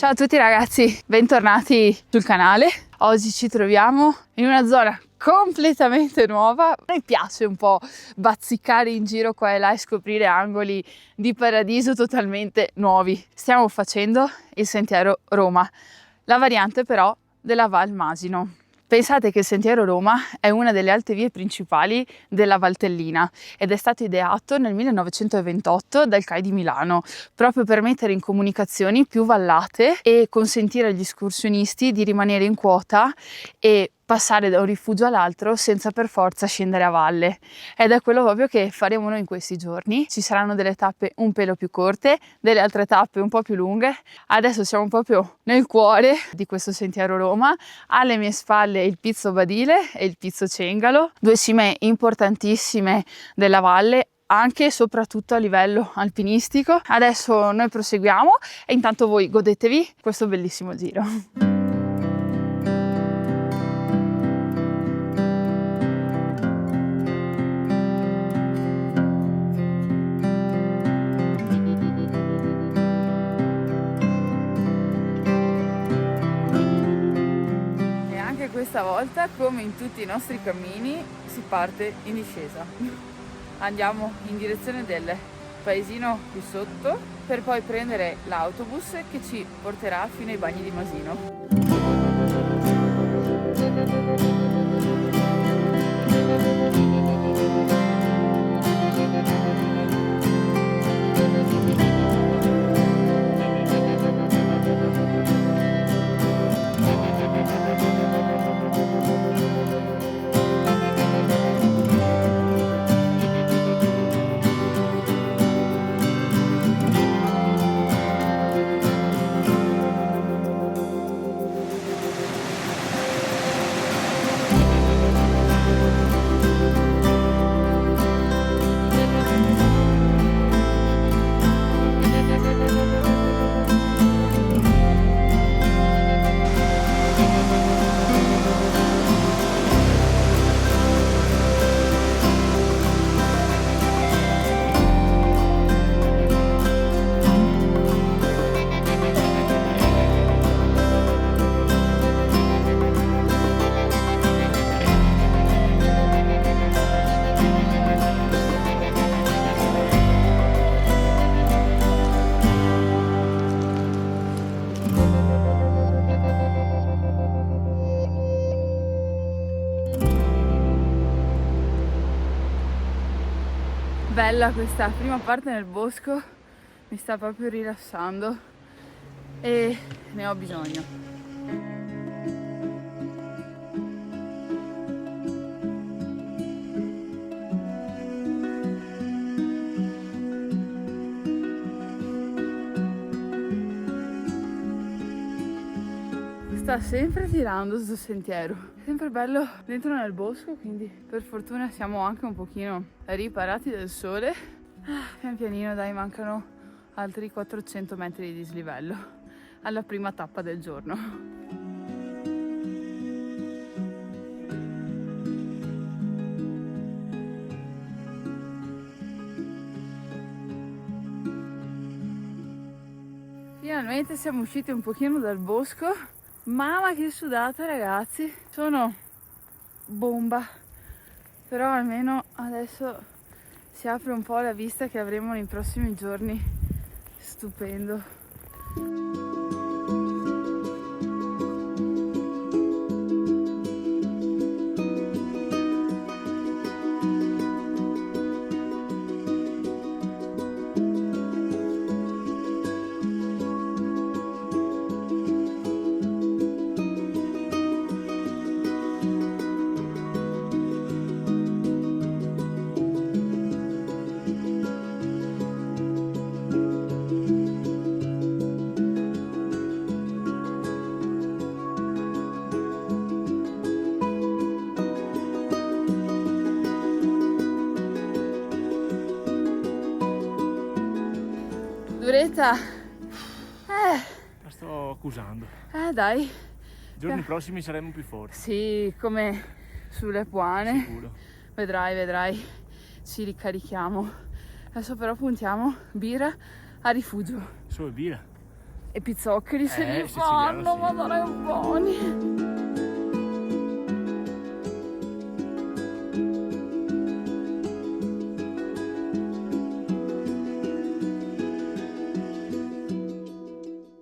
Ciao a tutti ragazzi, bentornati sul canale. Oggi ci troviamo in una zona completamente nuova. A me piace un po' bazzicare in giro qua e là e scoprire angoli di paradiso totalmente nuovi. Stiamo facendo il Sentiero Roma, la variante però della Val Masino. Pensate che il Sentiero Roma è una delle alte vie principali della Valtellina ed è stato ideato nel 1928 dal CAI di Milano proprio per mettere in comunicazioni più vallate e consentire agli escursionisti di rimanere in quota e passare da un rifugio all'altro senza per forza scendere a valle. Ed è quello proprio che faremo noi in questi giorni. Ci saranno delle tappe un pelo più corte, delle altre tappe un po' più lunghe. Adesso siamo proprio nel cuore di questo Sentiero Roma. Alle mie spalle il Pizzo Badile e il Pizzo Cengalo, due cime importantissime della valle, anche e soprattutto a livello alpinistico. Adesso noi proseguiamo e intanto voi godetevi questo bellissimo giro. Questa volta, come in tutti i nostri cammini, si parte in discesa. Andiamo in direzione del paesino qui sotto per poi prendere l'autobus che ci porterà fino ai bagni di Masino. Bella questa prima parte nel bosco, mi sta proprio rilassando e ne ho bisogno. Sta sempre girando sto sentiero, è sempre bello dentro nel bosco, quindi per fortuna siamo anche un pochino riparati dal sole. Pian pianino dai, mancano altri 400 metri di dislivello alla prima tappa del giorno. Finalmente siamo usciti un pochino dal bosco. Mamma che sudata ragazzi, sono bomba, però almeno adesso si apre un po' la vista che avremo nei prossimi giorni, stupendo. Duretta, La sto accusando. dai. I giorni prossimi saremo più forti. Sì, come sulle Puane. Sicuro. Vedrai, ci ricarichiamo. Adesso però puntiamo birra a rifugio. Solo birra. e pizzoccheri se li siciliano, fanno, sì. madonna che buoni.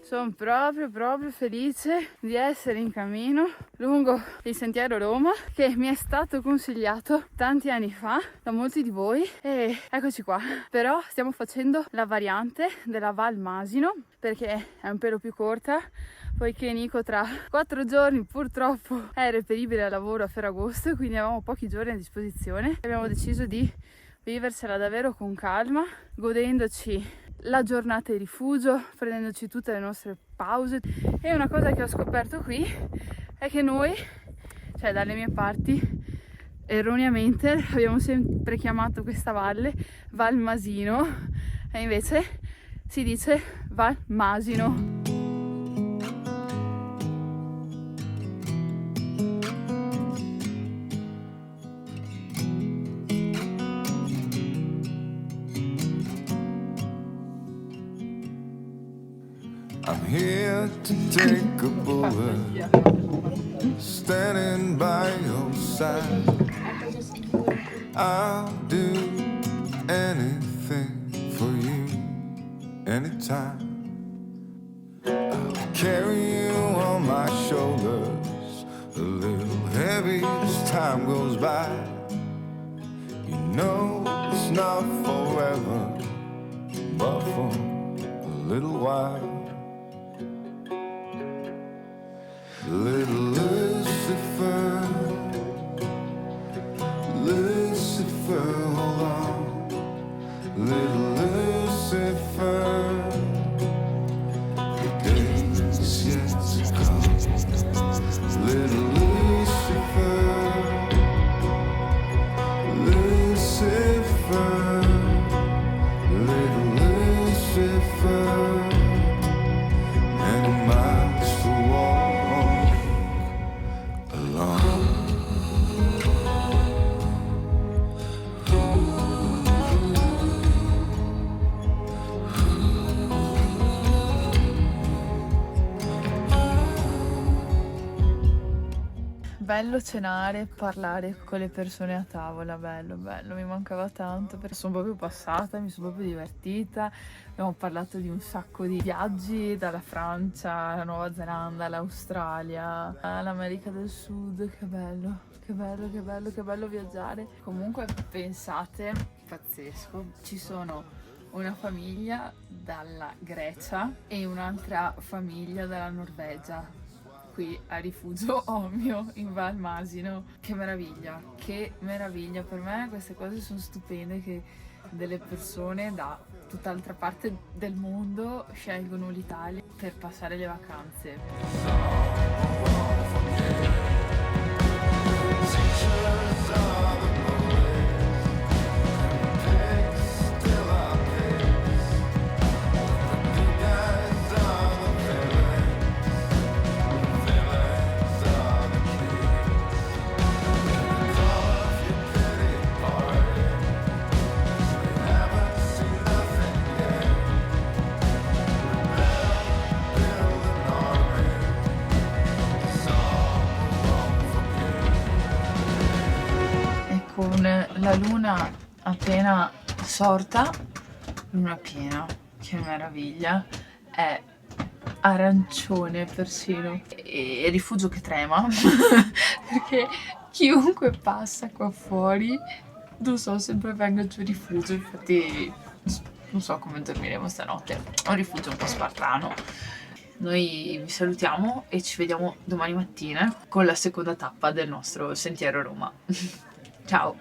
Sono proprio felice di essere in cammino lungo il Sentiero Roma, che mi è stato consigliato tanti anni fa da molti di voi, e eccoci qua. Però stiamo facendo la variante della Val Masino perché è un pelo più corta, poiché Nico tra 4 giorni purtroppo è reperibile al lavoro a Ferragosto, quindi avevamo pochi giorni a disposizione. Abbiamo deciso di viversela davvero con calma, godendoci la giornata di rifugio, prendendoci tutte le nostre pause. E una cosa che ho scoperto qui è che noi, cioè dalle mie parti, erroneamente abbiamo sempre chiamato questa valle Val Masino e invece si dice Val Masino. I'm here to take a bullet, standing by your side. I'll do anything for you, anytime. I'll carry you on my shoulders, a little heavy as time goes by. You know it's not forever, but for a little while. Little Lucifer, Lucifer, hold on. Little Lucifer, the day's yet to come. Little Lucifer, Lucifer, little Lucifer, many miles to walk alone. Bello cenare, parlare con le persone a tavola, bello, mi mancava tanto perché sono proprio passata, mi sono proprio divertita. Abbiamo parlato di un sacco di viaggi, dalla Francia alla Nuova Zelanda, all'Australia, all'America del Sud. Che bello viaggiare. Comunque pensate, pazzesco, ci sono una famiglia dalla Grecia e un'altra famiglia dalla Norvegia qui a Rifugio Omio in Val Masino. Che meraviglia, per me queste cose sono stupende, che delle persone da tutt'altra parte del mondo scelgono l'Italia per passare le vacanze. Con la luna appena sorta, luna piena, che meraviglia, è arancione persino, e rifugio che trema perché chiunque passa qua fuori, non so, sempre venga giù rifugio. Infatti non so come dormiremo stanotte, è un rifugio un po' spartano. Noi vi salutiamo e ci vediamo domani mattina con la seconda tappa del nostro Sentiero Roma. Ciao!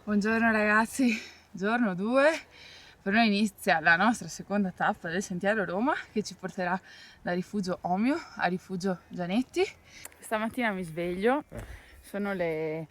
Buongiorno ragazzi, giorno 2, Per noi inizia la nostra seconda tappa del Sentiero Roma, che ci porterà da Rifugio Omio a Rifugio Gianetti. Stamattina mi sveglio, sono le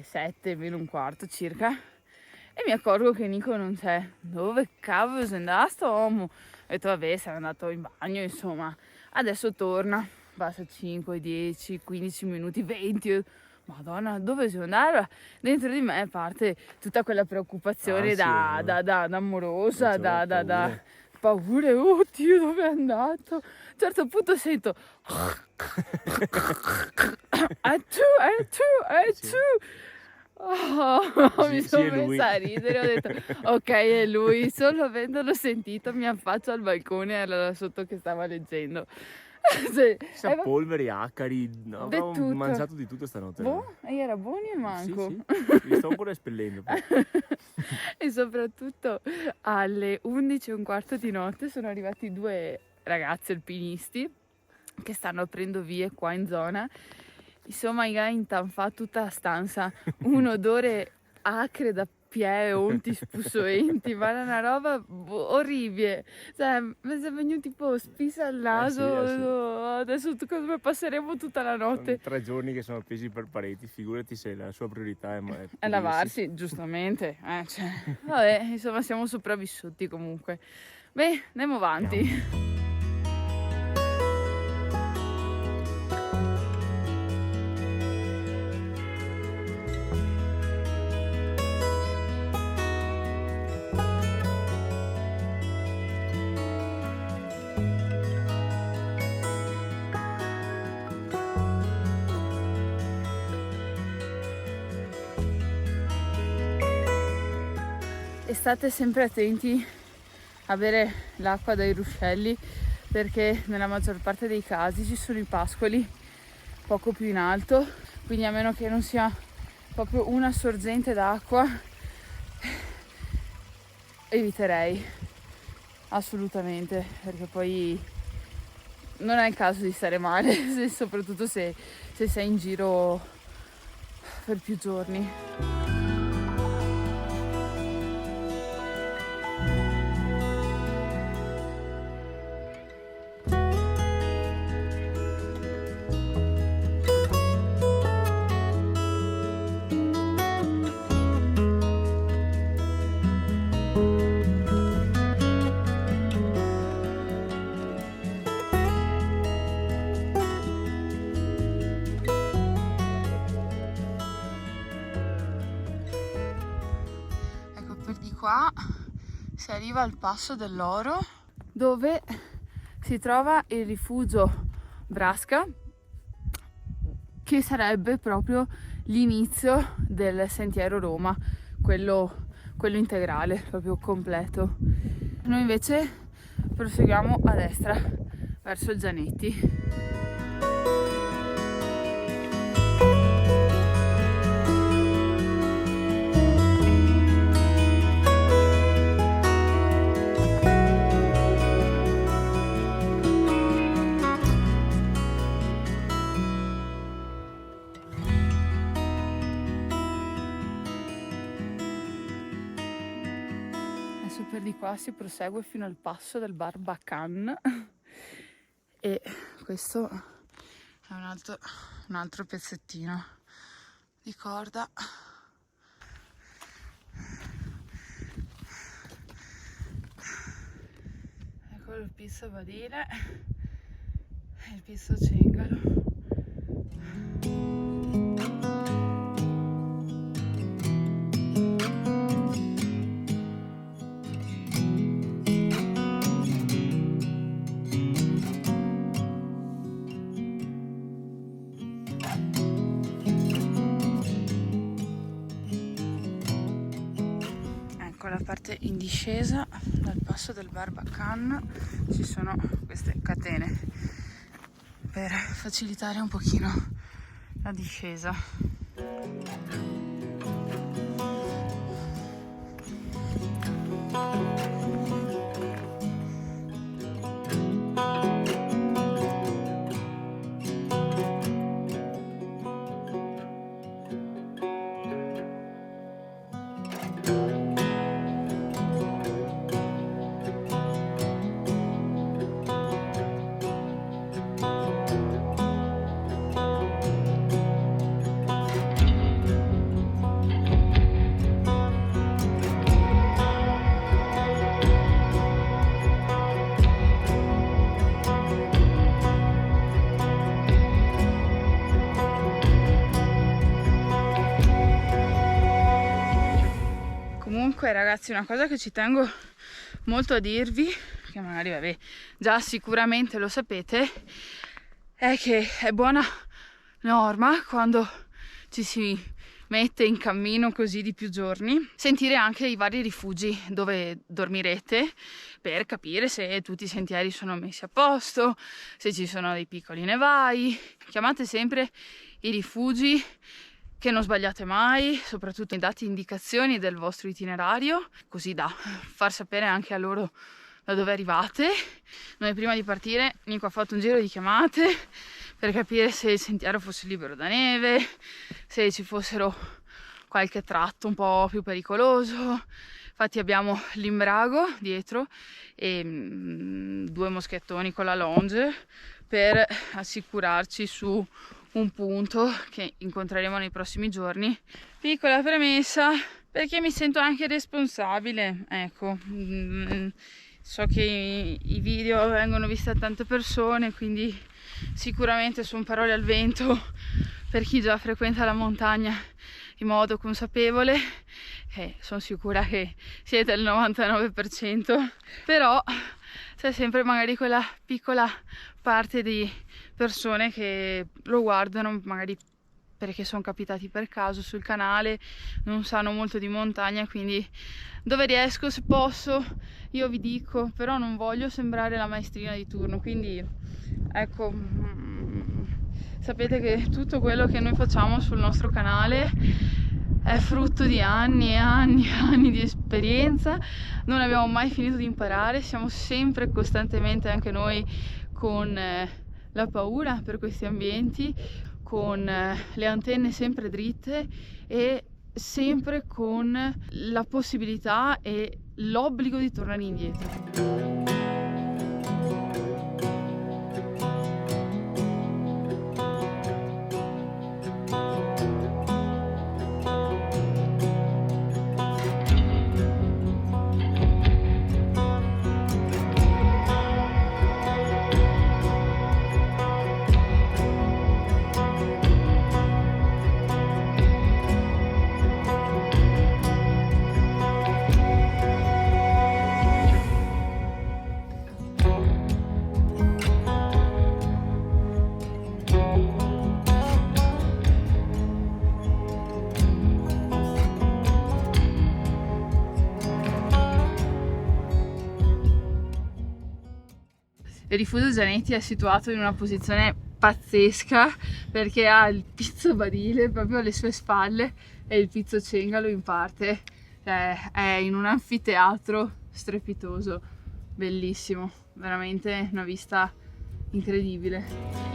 7 meno un quarto circa, e mi accorgo che Nico non c'è. Dove cavolo sei andato sto uomo? Ho detto vabbè, sarà andato in bagno, insomma. Adesso torna, passa 5, 10, 15 minuti, 20. Madonna, dove sono andata? Dentro di me parte tutta quella preoccupazione da amorosa, da paure. Oddio, dove è andato? A un certo punto sento mi sono messa a ridere, ho detto ok, è lui. Solo avendolo sentito mi affaccio al balcone, era là sotto che stava leggendo. Polveri, acari, avevo mangiato di tutto stanotte. E era buoni e manco. Sì. Li sto ancora espellendo. E soprattutto alle 11:15 di notte sono arrivati 2 ragazzi alpinisti che stanno aprendo vie qua in zona. Insomma, intanfà tutta la stanza, un odore acre da piede, onti spussoenti, ma era una roba orribile. Cioè, mi è venuto tipo spisa al naso. Sì. Adesso come passeremo tutta la notte? Sono 3 giorni che sono appesi per pareti, figurati se la sua priorità è lavarsi, giustamente. Cioè. Vabbè, insomma, siamo sopravvissuti comunque. Beh, andiamo avanti. E state sempre attenti a bere l'acqua dai ruscelli, perché nella maggior parte dei casi ci sono i pascoli poco più in alto, quindi a meno che non sia proprio una sorgente d'acqua eviterei assolutamente, perché poi non è il caso di stare male, soprattutto se sei in giro per più giorni. Qua si arriva al Passo dell'Oro, dove si trova il rifugio Brasca, che sarebbe proprio l'inizio del Sentiero Roma, quello integrale, proprio completo. Noi invece proseguiamo a destra verso il Gianetti. Per di qua si prosegue fino al passo del Barbacan e questo è un altro pezzettino di corda. Ecco il Pisso Badile e il Pisso Cengalo. La parte in discesa dal passo del Barbacan ci sono queste catene per facilitare un pochino la discesa. Comunque ragazzi, una cosa che ci tengo molto a dirvi, che magari vabbè già sicuramente lo sapete, è che è buona norma quando ci si mette in cammino così di più giorni sentire anche i vari rifugi dove dormirete, per capire se tutti i sentieri sono messi a posto, se ci sono dei piccoli nevai. Chiamate sempre i rifugi, che non sbagliate mai, soprattutto date indicazioni del vostro itinerario, così da far sapere anche a loro da dove arrivate. Noi prima di partire Nico ha fatto un giro di chiamate per capire se il sentiero fosse libero da neve, se ci fossero qualche tratto un po' più pericoloso. Infatti abbiamo l'imbrago dietro e 2 moschettoni con la longe per assicurarci su un punto che incontreremo nei prossimi giorni. Piccola premessa, perché mi sento anche responsabile, ecco. So che i video vengono visti da tante persone, quindi sicuramente sono parole al vento per chi già frequenta la montagna in modo consapevole, sono sicura che siete il 99%, però c'è sempre magari quella piccola parte di persone che lo guardano magari perché sono capitati per caso sul canale, non sanno molto di montagna, quindi dove riesco, se posso, io vi dico, però non voglio sembrare la maestrina di turno, quindi ecco, sapete che tutto quello che noi facciamo sul nostro canale è frutto di anni e anni e anni di esperienza, non abbiamo mai finito di imparare, siamo sempre costantemente anche noi con la paura per questi ambienti, con le antenne sempre dritte e sempre con la possibilità e l'obbligo di tornare indietro. Il rifugio Gianetti è situato in una posizione pazzesca perché ha il Pizzo Badile proprio alle sue spalle e il Pizzo Cengalo in parte, è in un anfiteatro strepitoso, bellissimo, veramente una vista incredibile.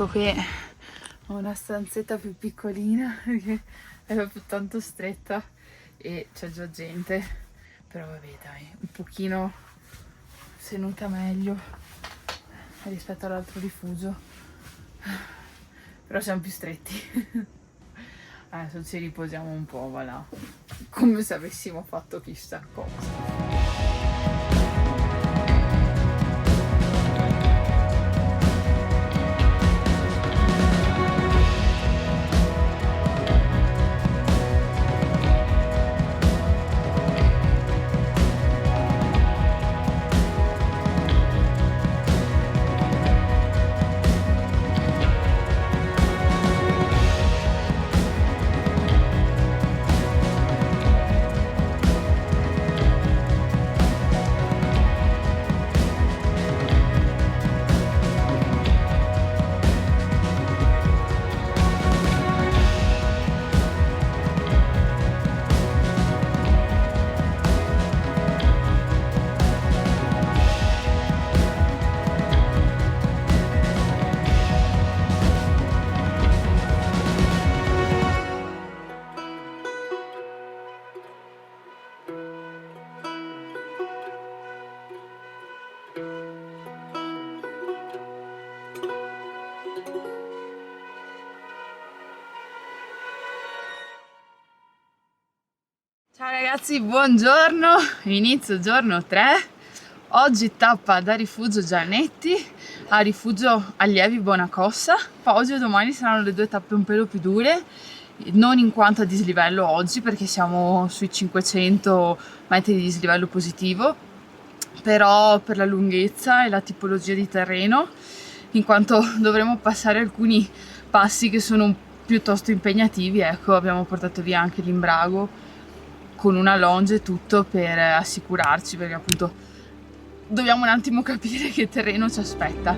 Ecco qui ho una stanzetta più piccolina perché è proprio tanto stretta e c'è già gente, però vabbè dai, un pochino tenuta meglio rispetto all'altro rifugio, però siamo più stretti. Adesso ci riposiamo un po', voilà, come se avessimo fatto chissà cosa. Ragazzi, buongiorno, inizio giorno 3. Oggi tappa da Rifugio Giannetti a Rifugio Allievi Bonacossa. Oggi e domani saranno le 2 tappe un pelo più dure, non in quanto a dislivello oggi, perché siamo sui 500 metri di dislivello positivo, però per la lunghezza e la tipologia di terreno, in quanto dovremo passare alcuni passi che sono piuttosto impegnativi. Ecco, abbiamo portato via anche l'imbrago con una longe e tutto per assicurarci, perché appunto dobbiamo un attimo capire che terreno ci aspetta.